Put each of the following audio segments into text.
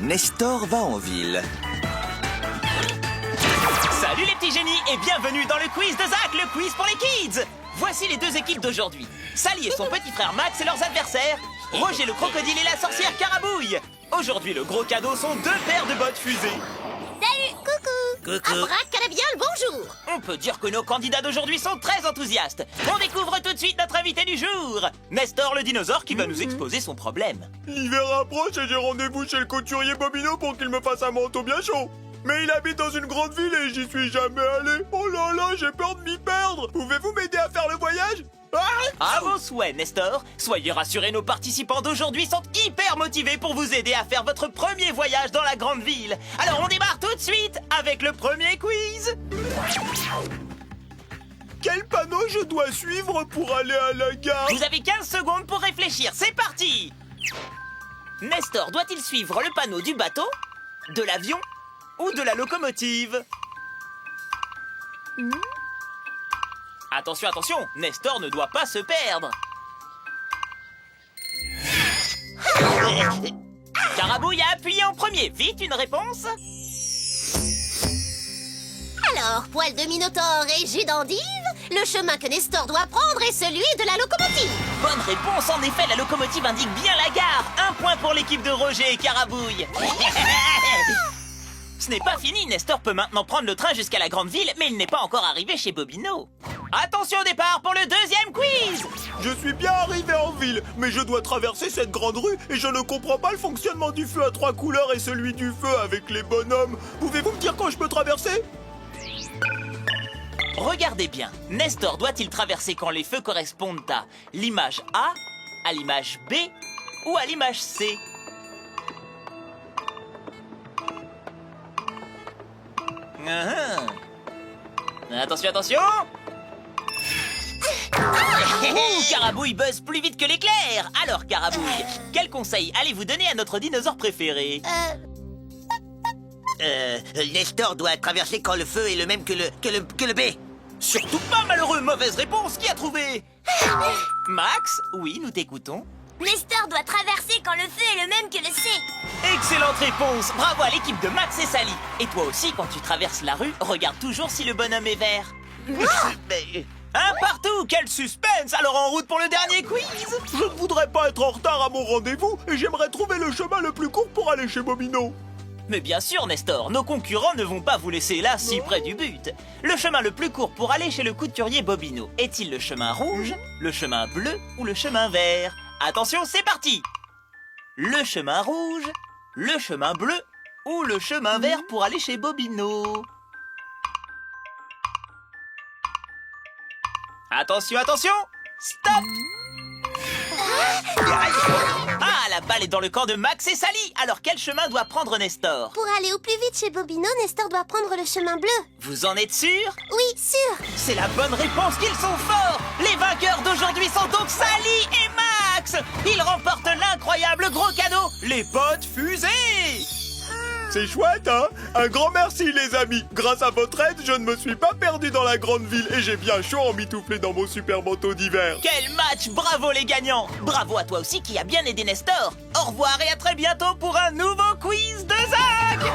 Nestor va en ville. Salut les petits génies et bienvenue dans le quiz de Zach, le quiz pour les kids. Voici les deux équipes d'aujourd'hui. Sally et son petit frère Max et leurs adversaires, Roger le crocodile et la sorcière Carabouille. Aujourd'hui, le gros cadeau sont deux paires de bottes fusées. Salut, coucou. Abracadabiole, bonjour. On peut dire que nos candidats d'aujourd'hui sont très enthousiastes. On découvre tout de suite notre invité du jour, Nestor le dinosaure qui va nous exposer son problème. L'hiver approche et j'ai rendez-vous chez le couturier Bobino pour qu'il me fasse un manteau bien chaud. Mais il habite dans une grande ville et j'y suis jamais allé. Oh là là, j'ai peur de m'y perdre. Pouvez-vous m'aider à faire le voyage? À vos souhaits, Nestor. Soyez rassurés, nos participants d'aujourd'hui sont hyper motivés pour vous aider à faire votre premier voyage dans la grande ville. Alors on démarre tout de suite avec le premier quiz. Quel panneau je dois suivre pour aller à la gare? Vous avez 15 secondes pour réfléchir, c'est parti. Nestor doit-il suivre le panneau du bateau, de l'avion ou de la locomotive? Attention, attention, Nestor ne doit pas se perdre. Carabouille a appuyé en premier. Vite, une réponse. Alors, poil de minotaure et jus d'endive, le chemin que Nestor doit prendre est celui de la locomotive. Bonne réponse, en effet, la locomotive indique bien la gare. Un point pour l'équipe de Roger et Carabouille. Ce n'est pas fini, Nestor peut maintenant prendre le train jusqu'à la grande ville, mais il n'est pas encore arrivé chez Bobino. Attention au départ pour le deuxième quiz. Je suis bien arrivé en ville, mais je dois traverser cette grande rue et je ne comprends pas le fonctionnement du feu à 3 couleurs et celui du feu avec les bonhommes. Pouvez-vous me dire quand je peux traverser? Regardez bien, Nestor doit-il traverser quand les feux correspondent à l'image A, à l'image B ou à l'image C? Attention, attention. Carabouille buzz plus vite que l'éclair. Alors, Carabouille, quel conseil allez-vous donner à notre dinosaure préféré? Nestor doit traverser quand le feu est le même que le B. Surtout pas, malheureux. Mauvaise réponse. Qui a trouvé? Max? Oui, nous t'écoutons. Nestor doit traverser quand le feu est le même que le C. Excellente réponse. Bravo à l'équipe de Max et Sally. Et toi aussi, quand tu traverses la rue, regarde toujours si le bonhomme est vert. Un partout. Quel suspense. Alors en route pour le dernier quiz. Je ne voudrais pas être en retard à mon rendez-vous et j'aimerais trouver le chemin le plus court pour aller chez Bobino. Mais bien sûr, Nestor, nos concurrents ne vont pas vous laisser là si près du but. Le chemin le plus court pour aller chez le couturier Bobino est-il le chemin rouge, le chemin bleu ou le chemin vert? Attention, c'est parti! Le chemin rouge, le chemin bleu ou le chemin vert pour aller chez Bobino? Attention, attention! Stop! Ah, la balle est dans le camp de Max et Sally. Alors quel chemin doit prendre Nestor? Pour aller au plus vite chez Bobino, Nestor doit prendre le chemin bleu. Vous en êtes sûr? Oui, sûr. C'est la bonne réponse, qu'ils sont forts. Les vainqueurs d'aujourd'hui sont donc Sally et Max. Ils remportent l'incroyable gros cadeau, les bottes fusées. C'est chouette, hein? Un grand merci, les amis. Grâce à votre aide, je ne me suis pas perdu dans la grande ville et j'ai bien chaud en m'itoufler dans mon super manteau d'hiver. Quel match! Bravo les gagnants! Bravo à toi aussi qui a bien aidé Nestor. Au revoir et à très bientôt pour un nouveau quiz de Zach!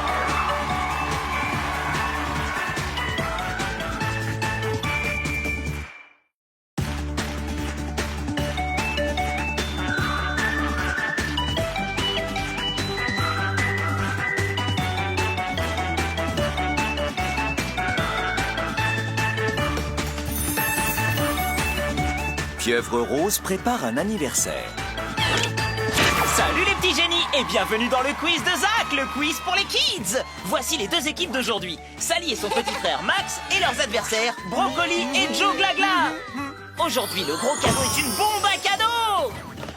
Pieuvre Rose prépare un anniversaire. Salut les petits génies et bienvenue dans le quiz de Zach, le quiz pour les kids. Voici les deux équipes d'aujourd'hui, Sally et son petit frère Max et leurs adversaires Brocoli et Joe Glagla. Aujourd'hui, le gros cadeau est une bombe à cadeaux.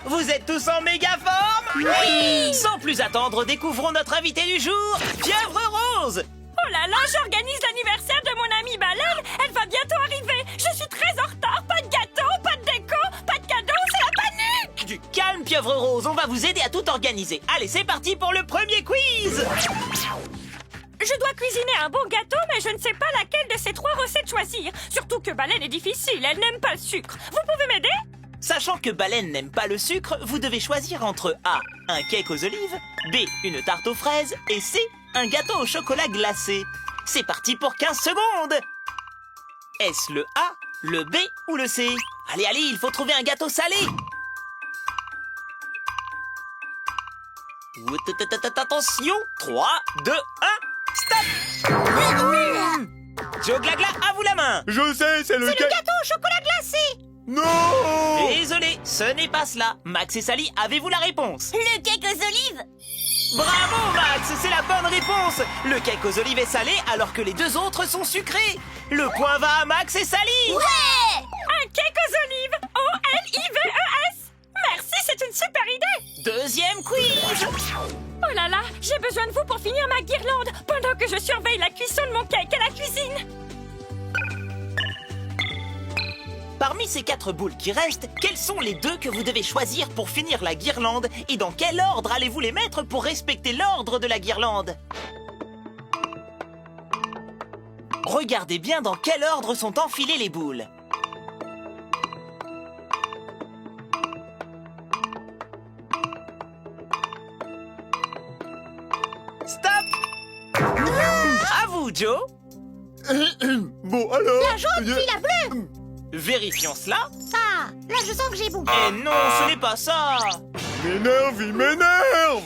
Vous êtes tous en méga forme? Oui! Sans plus attendre, découvrons notre invité du jour, Pieuvre Rose. Oh là là, j'organise l'anniversaire de mon amie Baleine. Elle va bientôt arriver. Je suis très en retard. Pas de gâteau, pas de déco, pas de cadeau, c'est la panique. Du calme, Pieuvre Rose, on va vous aider à tout organiser. Allez, c'est parti pour le premier quiz. Je dois cuisiner un bon gâteau, mais je ne sais pas laquelle de ces 3 recettes choisir. Surtout que Baleine est difficile, elle n'aime pas le sucre. Vous pouvez m'aider? Sachant que Baleine n'aime pas le sucre, vous devez choisir entre A, un cake aux olives, B, une tarte aux fraises, et C, un gâteau au chocolat glacé. C'est parti pour 15 secondes. Est-ce le A, le B ou le C? Allez, allez, il faut trouver un gâteau salé. Attention, 3, 2, 1, stop. Joe Glagla, à vous la main. Je sais, c'est le Le gâteau au chocolat glacé. Non! Désolé, ce n'est pas cela. Max et Sally, avez-vous la réponse? Le cake aux olives. Bravo Max, c'est la bonne réponse. Le cake aux olives est salé alors que les deux autres sont sucrés. Le point va à Max et Sally. Ouais. Un cake aux olives. O-L-I-V-E-S. Merci, c'est une super idée. Deuxième quiz. Oh là là, j'ai besoin de vous pour finir ma guirlande pendant que je surveille la cuisson de mon cake à la cuisine. Parmi ces 4 boules qui restent, quelles sont les 2 que vous devez choisir pour finir la guirlande? Et dans quel ordre allez-vous les mettre pour respecter l'ordre de la guirlande? Regardez bien dans quel ordre sont enfilées les boules. Stop! À vous, Joe. Bon, alors... La jaune puis la bleue. Vérifions cela. Ah, là je sens que j'ai bon. Et non, ce n'est pas ça. Il m'énerve!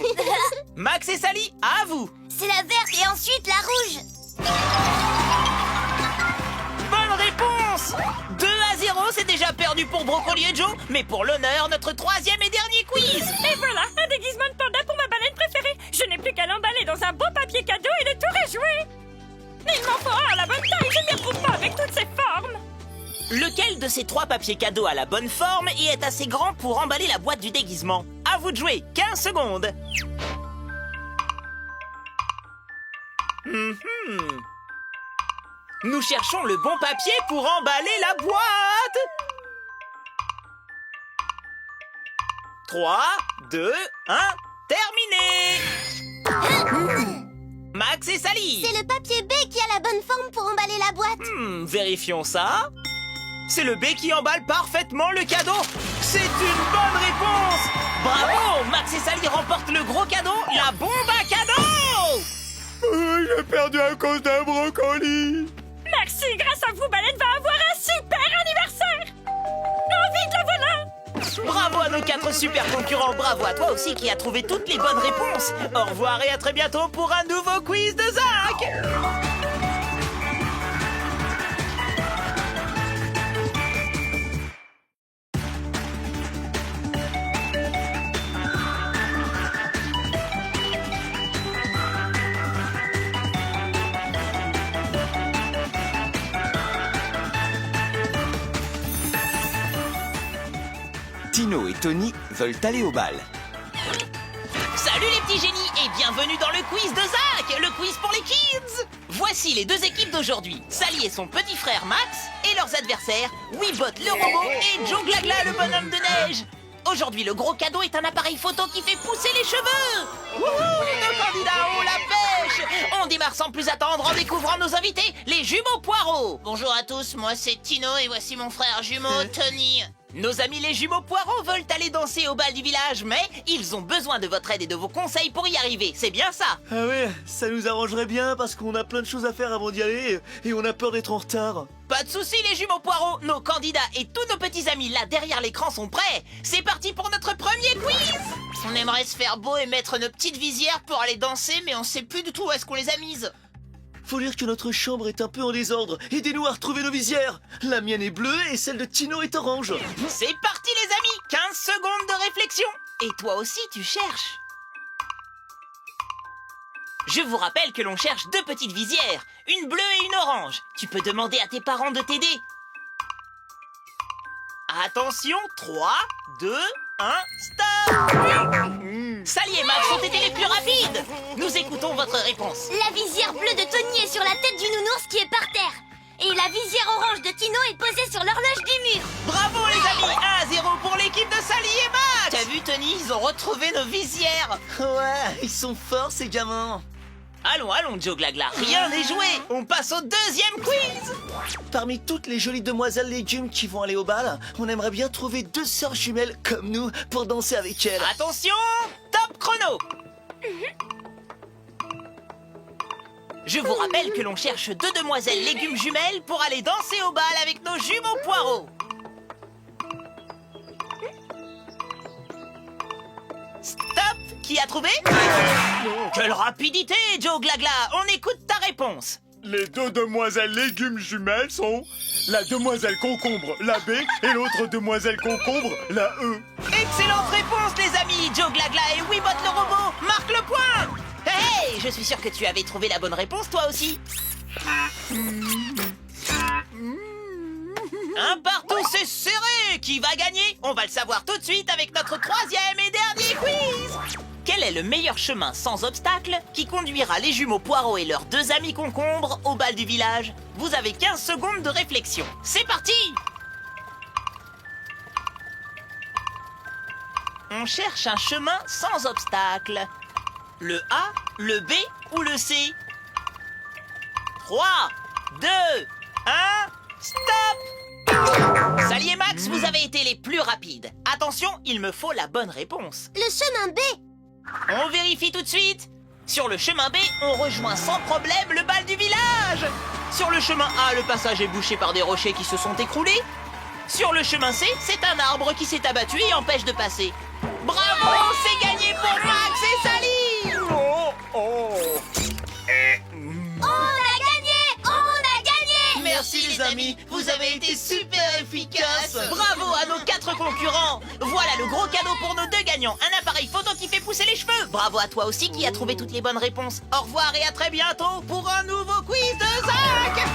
Max et Sally, à vous. C'est la verte et ensuite la rouge. Bonne réponse. 2-0, c'est déjà perdu pour Brocoli et Joe. Mais pour l'honneur, notre 3e et dernier quiz. Et voilà, un déguisement de panda pour ma baleine préférée. Je n'ai plus qu'à l'emballer dans un beau papier cadeau et le tour est joué. Mais il m'en faut un à la bonne taille, je ne m'y retrouve pas avec toutes ces formes. Lequel de ces 3 papiers cadeaux a la bonne forme et est assez grand pour emballer la boîte du déguisement? À vous de jouer, 15 secondes. Nous cherchons le bon papier pour emballer la boîte. 3, 2, 1, terminé. Max et Sally. C'est le papier B qui a la bonne forme pour emballer la boîte. Vérifions ça. C'est le B qui emballe parfaitement le cadeau. C'est une bonne réponse. Bravo, Max et Sally remportent le gros cadeau, la bombe à cadeau. J'ai perdu à cause d'un brocoli. Merci, grâce à vous, Baleine va avoir un super anniversaire. Oh, vite, la voilà. Bravo à nos 4 super concurrents. Bravo à toi aussi qui as trouvé toutes les bonnes réponses. Au revoir et à très bientôt pour un nouveau quiz de Zach. Tino et Tony veulent aller au bal. Salut les petits génies et bienvenue dans le quiz de Zach, le quiz pour les kids. Voici les 2 équipes d'aujourd'hui, Sally et son petit frère Max et leurs adversaires, Weebot le robot et Joe Glagla le bonhomme de neige. Aujourd'hui, le gros cadeau est un appareil photo qui fait pousser les cheveux. Wouhou, nos candidats ont la pêche. On démarre sans plus attendre en découvrant nos invités, les jumeaux Poirot. Bonjour à tous, moi c'est Tino et voici mon frère jumeau Tony. Nos amis les jumeaux Poirot veulent aller danser au bal du village, mais ils ont besoin de votre aide et de vos conseils pour y arriver, c'est bien ça? Ah ouais, ça nous arrangerait bien parce qu'on a plein de choses à faire avant d'y aller et on a peur d'être en retard. Pas de soucis les jumeaux Poirot, nos candidats et tous nos petits amis là derrière l'écran sont prêts. C'est parti pour notre premier quiz. On aimerait se faire beau et mettre nos petites visières pour aller danser, mais on sait plus du tout où est-ce qu'on les a mises. Faut dire que notre chambre est un peu en désordre. Aidez-nous à retrouver nos visières. La mienne est bleue et celle de Tino est orange. C'est parti les amis, 15 secondes de réflexion. Et toi aussi tu cherches. Je vous rappelle que l'on cherche 2 petites visières, une bleue et une orange. Tu peux demander à tes parents de t'aider. Attention, 3, 2, 1, stop. Sally et Max ont été les plus rapides. Nous écoutons votre réponse. La visière bleue de Tony est sur la tête du nounours qui est par terre. Et la visière orange de Tino est posée sur l'horloge du mur. Bravo les amis, 1-0 pour l'équipe de Sally et Max. T'as vu Tony, ils ont retrouvé nos visières. Ouais, ils sont forts ces gamins. Allons, allons, Joe Glagla, rien n'est joué. On passe au deuxième quiz. Parmi toutes les jolies demoiselles légumes qui vont aller au bal, on aimerait bien trouver 2 sœurs jumelles comme nous pour danser avec elles. Attention, top chrono. Je vous rappelle que l'on cherche 2 demoiselles légumes jumelles pour aller danser au bal avec nos jumeaux poireaux. Stop. Qui a trouvé? Quelle rapidité, Joe Glagla. On écoute ta réponse. Les 2 demoiselles légumes jumelles sont la demoiselle concombre, la B, et l'autre demoiselle concombre, la E. Excellente réponse, les amis. Joe Glagla et Weebot le robot marquent le point. Hey, je suis sûr que tu avais trouvé la bonne réponse, toi aussi. Un partout, c'est serré. Qui va gagner? On va le savoir tout de suite avec notre 3e et dernier quiz. Quel est le meilleur chemin sans obstacle qui conduira les jumeaux poireaux et leurs 2 amis concombres au bal du village? Vous avez 15 secondes de réflexion. C'est parti! On cherche un chemin sans obstacle. Le A, le B ou le C? 3, 2, 1, stop! Sally et Max, vous avez été les plus rapides. Attention, il me faut la bonne réponse. Le chemin B. On vérifie tout de suite. Sur le chemin B, on rejoint sans problème le bal du village. Sur le chemin A, le passage est bouché par des rochers qui se sont écroulés. Sur le chemin C, c'est un arbre qui s'est abattu et empêche de passer. Bravo, c'est gagné pour Max et Sally. On a gagné! On a gagné! Merci les amis, vous avez été super efficaces. Bravo à nos 4 concurrents. Voilà le gros cadeau pour nos 2 gagnants. Un appareil photo qui fait pousser les cheveux. Bravo à toi aussi qui a trouvé toutes les bonnes réponses. Au revoir et à très bientôt pour un nouveau quiz de Zach.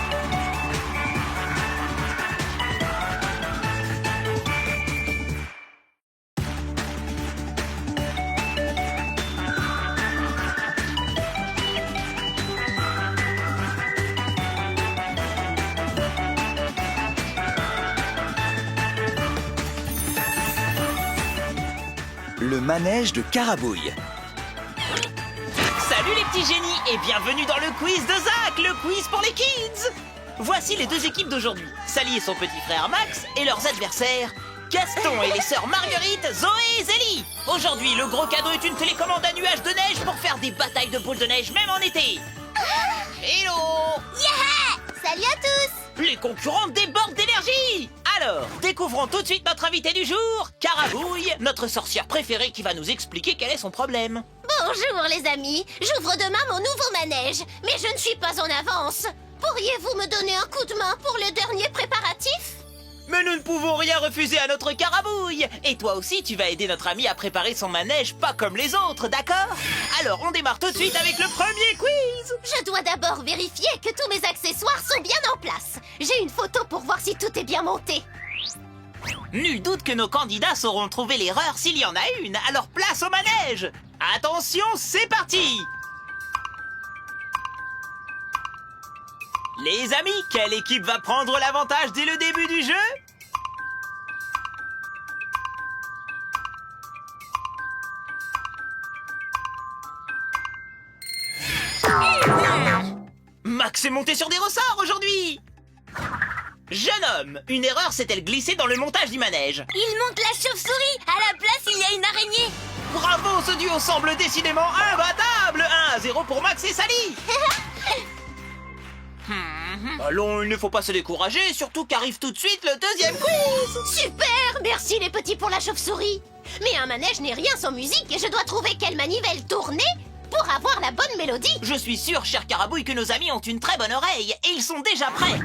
Le manège de Carabouille. Salut les petits génies et bienvenue dans le quiz de Zach, le quiz pour les kids. Voici les 2 équipes d'aujourd'hui. Sally et son petit frère Max et leurs adversaires, Gaston et les sœurs Marguerite, Zoé et Zélie. Aujourd'hui, le gros cadeau est une télécommande à nuages de neige pour faire des batailles de boules de neige même en été. Hello! Yeah! Salut à tous! Les concurrents débordent d'énergie. Alors, découvrons tout de suite notre invité du jour, Carabouille, notre sorcière préférée qui va nous expliquer quel est son problème. Bonjour les amis, j'ouvre demain mon nouveau manège, mais je ne suis pas en avance. Pourriez-vous me donner un coup de main pour le dernier préparatif? Mais nous ne pouvons rien refuser à notre Carabouille. Et toi aussi, tu vas aider notre ami à préparer son manège pas comme les autres, d'accord? Alors, on démarre tout de suite avec le premier quiz. Je dois d'abord vérifier que tous mes accessoires sont bien en place. J'ai une photo pour voir si tout est bien monté. Nul doute que nos candidats sauront trouver l'erreur s'il y en a une. Alors, place au manège. Attention, c'est parti. Les amis, quelle équipe va prendre l'avantage dès le début du jeu? Max est monté sur des ressorts aujourd'hui. Jeune homme, une erreur s'est-elle glissée dans le montage du manège? Il monte la chauve-souris. À la place, il y a une araignée. Bravo, ce duo semble décidément imbattable. 1-0 pour Max et Sally. Allons, il ne faut pas se décourager, surtout qu'arrive tout de suite le deuxième quiz. Super, merci les petits pour la chauve-souris. Mais un manège n'est rien sans musique et je dois trouver quelle manivelle tourner pour avoir la bonne mélodie. Je suis sûr, cher Carabouille, que nos amis ont une très bonne oreille et ils sont déjà prêts.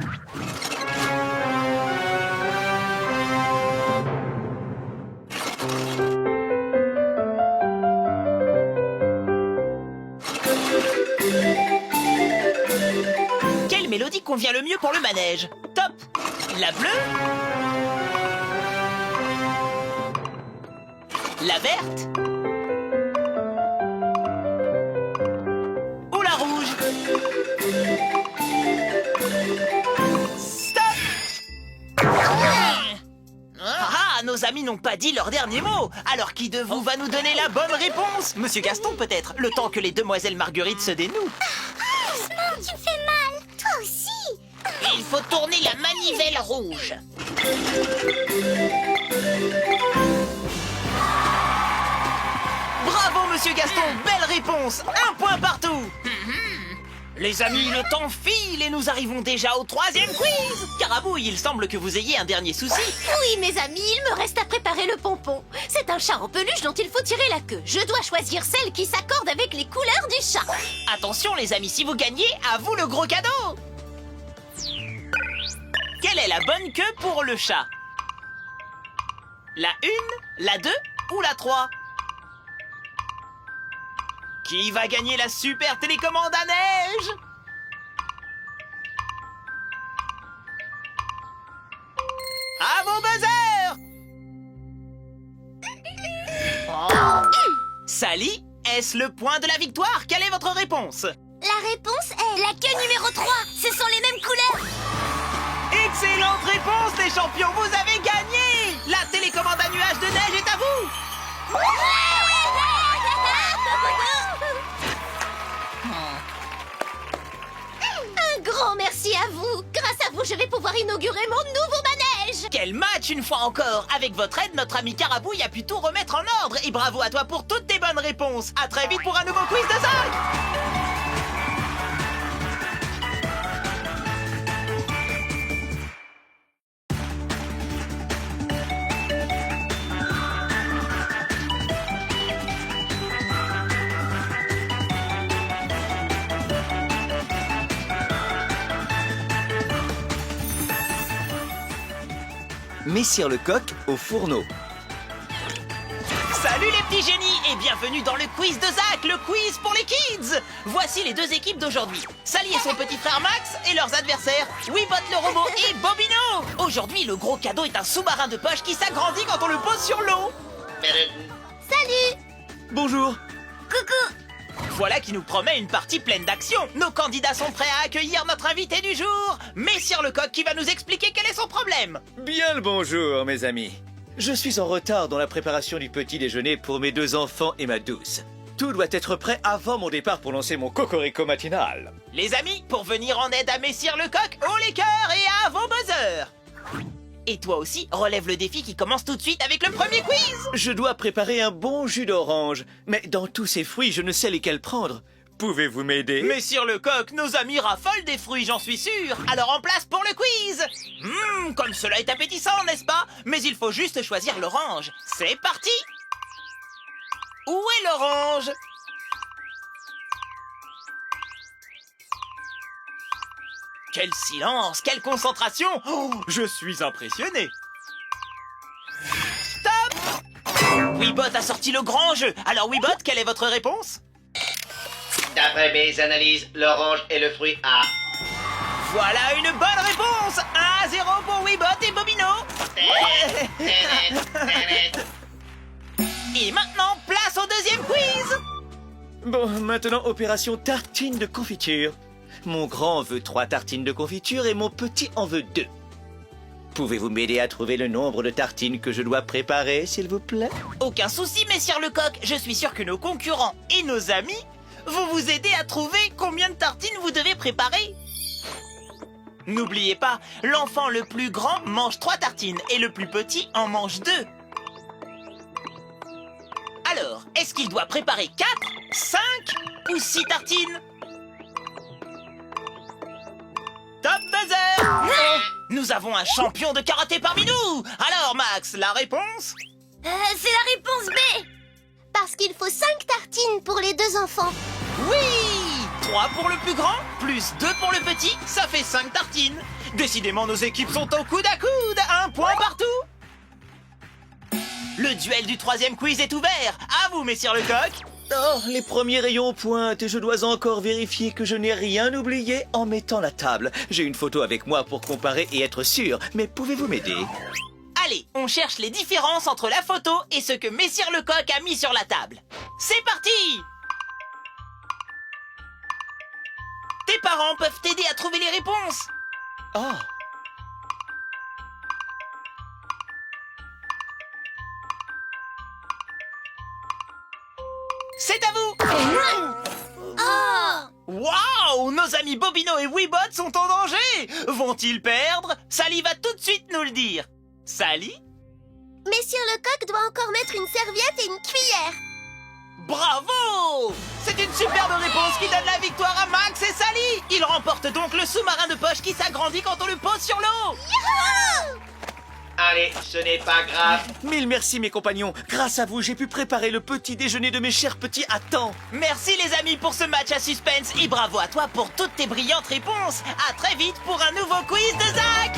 Quelle mélodie convient le mieux pour le manège? Top! La bleue? La verte? Ou la rouge? Stop! Ah, nos amis amis n'ont pas dit leur dernier mot. Alors qui de vous va nous donner la bonne réponse? Monsieur Gaston peut-être, le temps que les demoiselles Marguerite se dénouent. Doucement, tu me fais mal. Toi aussi. Il faut tourner la manivelle rouge. Bravo Monsieur Gaston, belle réponse. 1 point partout. Les amis, le temps file et nous arrivons déjà au 3e quiz. Carabouille, il semble que vous ayez un dernier souci. Oui, mes amis, il me reste à préparer le pompon. C'est un chat en peluche dont il faut tirer la queue. Je dois choisir celle qui s'accorde avec les couleurs du chat. Attention les amis, si vous gagnez, à vous le gros cadeau. Quelle est la bonne queue pour le chat? La 1, la 2 ou la 3? Qui va gagner la super télécommande à neige? À vos buzzers! Sally, est-ce le point de la victoire? Quelle est votre réponse? La réponse est la queue numéro 3. Ce sont les mêmes couleurs. Excellente réponse les champions, vous avez gagné! La télécommande à nuages de neige est à vous! Un grand merci à vous. Grâce à vous, je vais pouvoir inaugurer mon nouveau manège. Quel match une fois encore! Avec votre aide, notre ami Carabouille a pu tout remettre en ordre et bravo à toi pour toutes tes bonnes réponses! À très vite pour un nouveau quiz de Zach! Messire Lecoq au fourneau. Salut les petits génies et bienvenue dans le quiz de Zach, le quiz pour les kids. Voici les 2 équipes d'aujourd'hui. Sally et son petit frère Max et leurs adversaires, Weebot le robot et Bobino. Aujourd'hui, le gros cadeau est un sous-marin de poche qui s'agrandit quand on le pose sur l'eau. Salut. Bonjour. Coucou. Voilà qui nous promet une partie pleine d'action. Nos candidats sont prêts à accueillir notre invité du jour, Messire Lecoq, qui va nous expliquer quel est son problème. Bien le bonjour, mes amis. Je suis en retard dans la préparation du petit déjeuner pour mes 2 enfants et ma douce. Tout doit être prêt avant mon départ pour lancer mon cocorico matinal. Les amis, pour venir en aide à Messire Lecoq, haut les cœurs et à vos buzzers. Et toi aussi, relève le défi qui commence tout de suite avec le premier quiz. Je dois préparer un bon jus d'orange, mais dans tous ces fruits, je ne sais lesquels prendre. Pouvez-vous m'aider? Messire Lecoq, nos amis raffolent des fruits, j'en suis sûr. Alors en place pour le quiz. Comme cela est appétissant, n'est-ce pas? Mais il faut juste choisir l'orange. C'est parti. Où est l'orange? Quel silence, quelle concentration! Oh, je suis impressionné. Stop! Weebot a sorti le grand jeu. Alors Weebot, quelle est votre réponse? D'après mes analyses, l'orange est le fruit A. Voilà une bonne réponse! 1-0 pour Weebot et Bobino. Et maintenant, place au 2e quiz. Bon, maintenant, opération tartine de confiture. Mon grand veut 3 tartines de confiture et mon petit en veut 2. Pouvez-vous m'aider à trouver le nombre de tartines que je dois préparer, s'il vous plaît? Aucun souci, Messire Lecoq. Je suis sûr que nos concurrents et nos amis vont vous aider à trouver combien de tartines vous devez préparer. N'oubliez pas, l'enfant le plus grand mange 3 tartines et le plus petit en mange 2. Alors, est-ce qu'il doit préparer 4, 5 ou 6 tartines? Top buzzer! Nous avons un champion de karaté parmi nous! Alors Max, la réponse? C'est la réponse B. Parce qu'il faut 5 tartines pour les 2 enfants. Oui! 3 pour le plus grand, plus 2 pour le petit, ça fait 5 tartines. Décidément, nos équipes sont au coude à coude, 1 point partout. Le duel du 3e quiz est ouvert. À vous, Messire Lecoq. Oh, les premiers rayons pointent et je dois encore vérifier que je n'ai rien oublié en mettant la table. J'ai une photo avec moi pour comparer et être sûr, mais pouvez-vous m'aider? Allez, on cherche les différences entre la photo et ce que Messire Lecoq a mis sur la table. C'est parti! Tes parents peuvent t'aider à trouver les réponses. Oh! Nos amis Bobino et Weebot sont en danger. Vont-ils perdre? Sally va tout de suite nous le dire. Sally? Messieurs Lecoq doit encore mettre une serviette et une cuillère. Bravo! C'est une superbe réponse qui donne la victoire à Max et Sally. Ils remportent donc le sous-marin de poche qui s'agrandit quand on le pose sur l'eau. Youhou! Allez, ce n'est pas grave. Mille merci mes compagnons. Grâce à vous, j'ai pu préparer le petit déjeuner de mes chers petits à temps. Merci les amis pour ce match à suspense et bravo à toi pour toutes tes brillantes réponses. À très vite pour un nouveau quiz de Zach.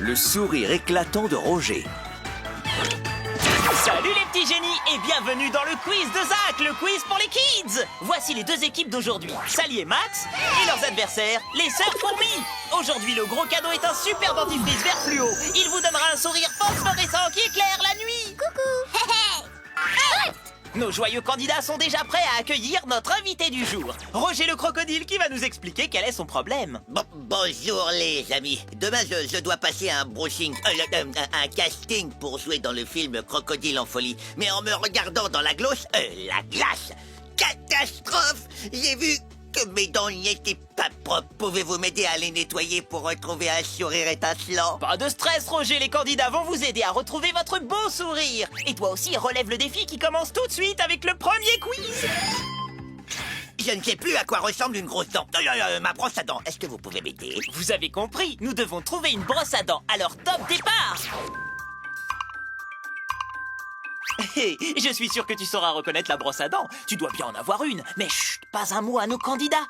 Le sourire éclatant de Roger. Salut les petits génies et bienvenue dans le quiz de Zach, le quiz pour les kids. Voici les deux équipes d'aujourd'hui, Sally et Max, et leurs adversaires, les sœurs fourmis. Aujourd'hui, le gros cadeau est un super dentifrice vert fluo. Il vous donnera un sourire phosphorescent qui éclaire la nuit. Coucou. Nos joyeux candidats sont déjà prêts à accueillir notre invité du jour, Roger le crocodile, qui va nous expliquer quel est son problème. Bonjour les amis. Demain je dois passer un brushing, un casting pour jouer dans le film Crocodile en folie. Mais en me regardant dans la glace, catastrophe. J'ai vu que mes dents n'étaient pas propres. Pouvez-vous m'aider à les nettoyer pour retrouver un sourire étincelant? Pas de stress, Roger, les candidats vont vous aider à retrouver votre beau sourire. Et toi aussi, relève le défi qui commence tout de suite avec le premier quiz. Je ne sais plus à quoi ressemble une grosse dent. Ma brosse à dents, est-ce que vous pouvez m'aider? Vous avez compris, nous devons trouver une brosse à dents, alors top départ. Je suis sûr que tu sauras reconnaître la brosse à dents. Tu dois bien en avoir une, mais chut, pas un mot à nos candidats.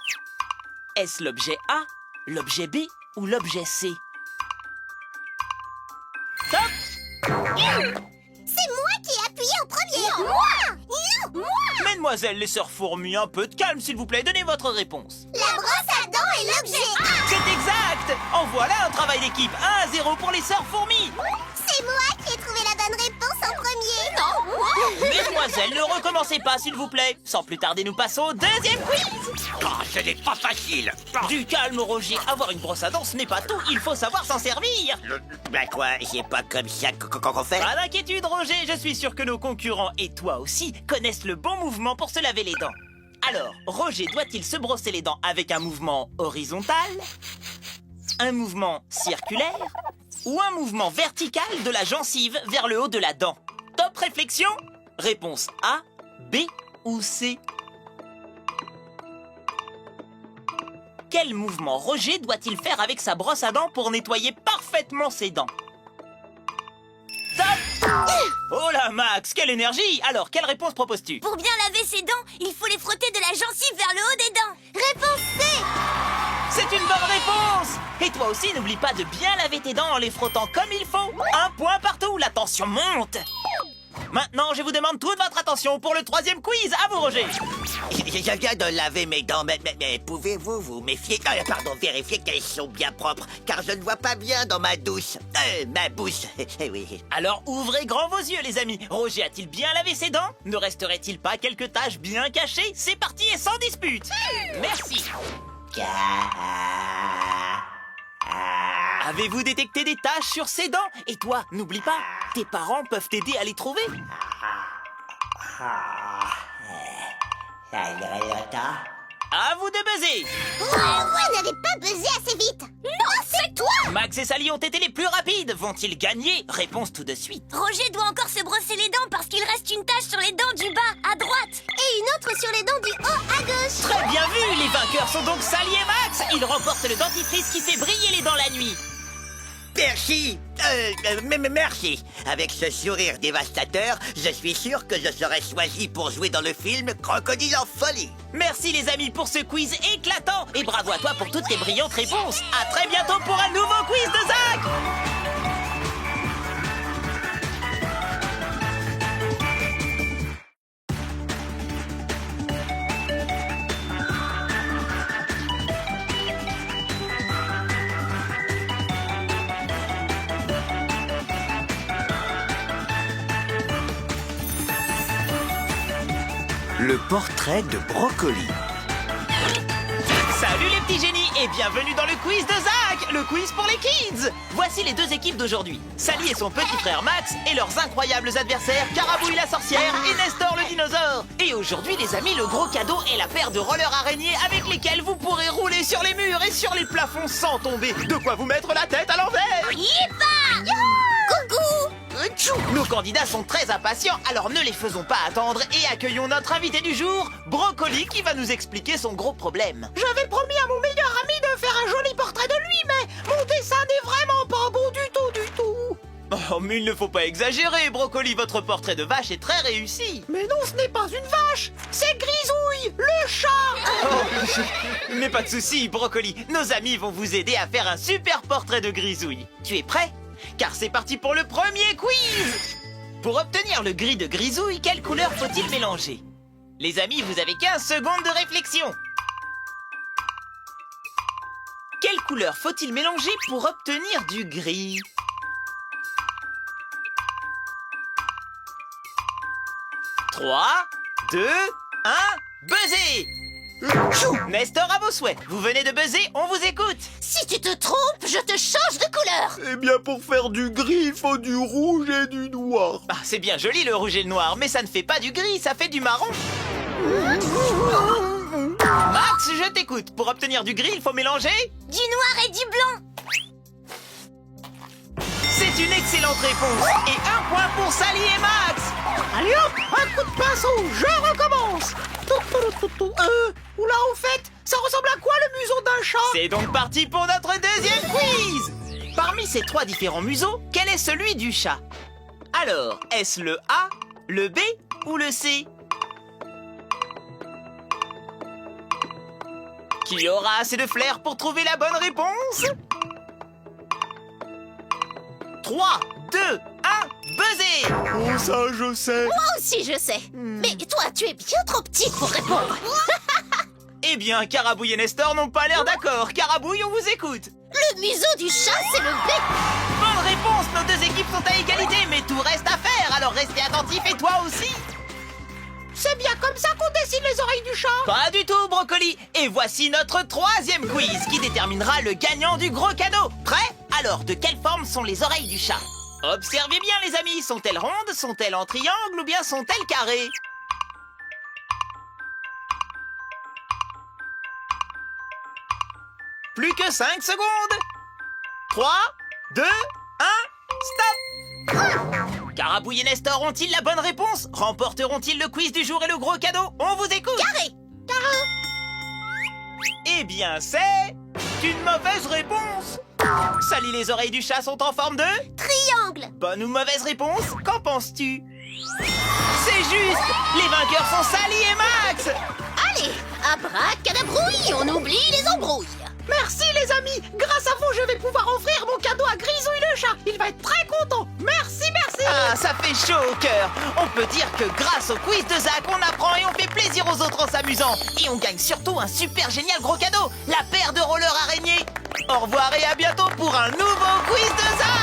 Est-ce l'objet A, l'objet B ou l'objet C? Top! C'est moi qui ai appuyé en premier. Non, moi. Mesdemoiselles les sœurs fourmis, un peu de calme s'il vous plaît, donnez votre réponse. La brosse à dents est l'objet A. C'est exact! En voilà un travail d'équipe, 1-0 pour les sœurs fourmis. C'est moi qui ai trouvé la bonne réponse en premier. Non, moi. Mesdemoiselles, ne recommencez pas s'il vous plaît. Sans plus tarder, nous passons au deuxième quiz. Oh, ce n'est pas facile. Du calme, Roger. Avoir une brosse à dents, ce n'est pas tout. Il faut savoir s'en servir. Ben quoi, c'est pas comme ça qu'on fait? Pas d'inquiétude, Roger. Je suis sûr que nos concurrents et toi aussi connaissent le bon mouvement pour se laver les dents. Alors, Roger doit-il se brosser les dents avec un mouvement horizontal, un mouvement circulaire ou un mouvement vertical de la gencive vers le haut de la dent? Top réflexion. Réponse A, B ou C? Quel mouvement Roger doit-il faire avec sa brosse à dents pour nettoyer parfaitement ses dents? Top! Oh là Max, quelle énergie! Alors, quelle réponse proposes-tu? Pour bien laver ses dents, il faut les frotter de la gencive vers le haut des dents. Réponse C. C'est une bonne réponse! Et toi aussi, n'oublie pas de bien laver tes dents en les frottant comme il faut. Un point partout, la tension monte. Maintenant, je vous demande toute votre attention pour le troisième quiz. À vous, Roger. Je viens de laver mes dents, mais pouvez-vous vous méfier? Vérifier qu'elles sont bien propres, car je ne vois pas bien dans ma douche. Ma bouche. Oui. Alors, ouvrez grand vos yeux, les amis. Roger a-t-il bien lavé ses dents? Ne resterait-il pas quelques taches bien cachées? C'est parti et sans dispute. Merci. Avez-vous détecté des taches sur ses dents? Et toi, n'oublie pas, tes parents peuvent t'aider à les trouver. À vous de buzzer. Ouais, n'avez pas buzzé assez vite. Non, c'est toi. Max et Sally ont été les plus rapides. Vont-ils gagner? Réponse tout de suite. Roger doit encore se brosser les dents parce qu'il reste une tache sur les dents du bas, à droite. Et une autre sur les dents du haut, à gauche. Très bien vu. Les vainqueurs sont donc Sally et Max. Ils remportent le dentifrice qui fait briller les dents la nuit. Merci. Merci. Avec ce sourire dévastateur, je suis sûr que je serai choisi pour jouer dans le film Crocodile en folie. Merci les amis pour ce quiz éclatant. Et bravo à toi pour toutes tes brillantes réponses. À très bientôt pour un nouveau quiz de Zach. Le portrait de Brocoli. Salut les petits génies et bienvenue dans le quiz de Zach, le quiz pour les kids. Voici les deux équipes d'aujourd'hui, Sally et son petit frère Max et leurs incroyables adversaires Carabouille la sorcière et Nestor le dinosaure. Et aujourd'hui les amis, le gros cadeau est la paire de rollers araignées avec lesquels vous pourrez rouler sur les murs et sur les plafonds sans tomber. De quoi vous mettre la tête à l'envers. Yipa! Coucou! Nos candidats sont très impatients, alors ne les faisons pas attendre et accueillons notre invité du jour, Brocoli, qui va nous expliquer son gros problème. J'avais promis à mon meilleur ami de faire un joli portrait de lui, mais mon dessin n'est vraiment pas beau du tout. Oh, mais il ne faut pas exagérer, Brocoli, votre portrait de vache est très réussi. Mais non, ce n'est pas une vache, c'est Grisouille, le chat. Mais pas de souci, Brocoli, nos amis vont vous aider à faire un super portrait de Grisouille. Tu es prêt ? Car c'est parti pour le premier quiz. Pour obtenir le gris de Grisouille, quelle couleur faut-il mélanger? Les amis, vous avez 15 secondes de réflexion. Quelle couleur faut-il mélanger pour obtenir du gris? 3, 2, 1, buzzer! Nestor, à vos souhaits. Vous venez de buzzer, on vous écoute. Si tu te trompes, je te change de couleur. Eh bien, pour faire du gris, il faut du rouge et du noir. Ah, c'est bien joli le rouge et le noir, mais ça ne fait pas du gris, ça fait du marron. Max, je t'écoute. Pour obtenir du gris, il faut mélanger Du noir et du blanc. C'est une excellente réponse. Et un point pour Sally et Max. Allez hop, un coup de pinceau, je recommence. Oula, au fait, ça ressemble à quoi le museau d'un chat? C'est donc parti pour notre deuxième quiz. Parmi ces trois différents museaux, quel est celui du chat? Alors, est-ce le A, le B ou le C? Qui aura assez de flair pour trouver la bonne réponse? 3, 2, 1, buzzer! Oh, ça, je sais. Moi aussi, je sais. Mais toi, tu es bien trop petit pour répondre. Eh bien, Carabouille et Nestor n'ont pas l'air d'accord. Carabouille, on vous écoute. Le museau du chat, c'est le B. Bonne réponse, nos deux équipes sont à égalité, mais tout reste à faire, alors restez attentifs et toi aussi. C'est bien comme ça qu'on dessine les oreilles du chat. Pas du tout, Brocoli. Et voici notre troisième quiz qui déterminera le gagnant du gros cadeau. Prêt? Alors, de quelle forme sont les oreilles du chat? Observez bien, les amis. Sont-elles rondes, sont-elles en triangle ou bien sont-elles carrées? Plus que 5 secondes. 3, 2, 1, stop. Carabouille et Nestor ont-ils la bonne réponse? Remporteront-ils le quiz du jour et le gros cadeau? On vous écoute. Carré. Eh bien, c'est une mauvaise réponse. Sally, les oreilles du chat sont en forme de Triangle. bonne ou mauvaise réponse? Qu'en penses-tu? C'est juste. Les vainqueurs sont Sally et Max. Allez, abracadabrouille, on oublie les embrouilles. Merci les amis, grâce à vous je vais pouvoir offrir mon cadeau à Grisouille le chat. Il va être très content. Merci. Ah, ça fait chaud au cœur. On peut dire que grâce au quiz de Zach, on apprend et on fait plaisir aux autres en s'amusant. Et on gagne surtout un super génial gros cadeau, la paire de rollers araignées. Au revoir et à bientôt pour un nouveau quiz de Zach.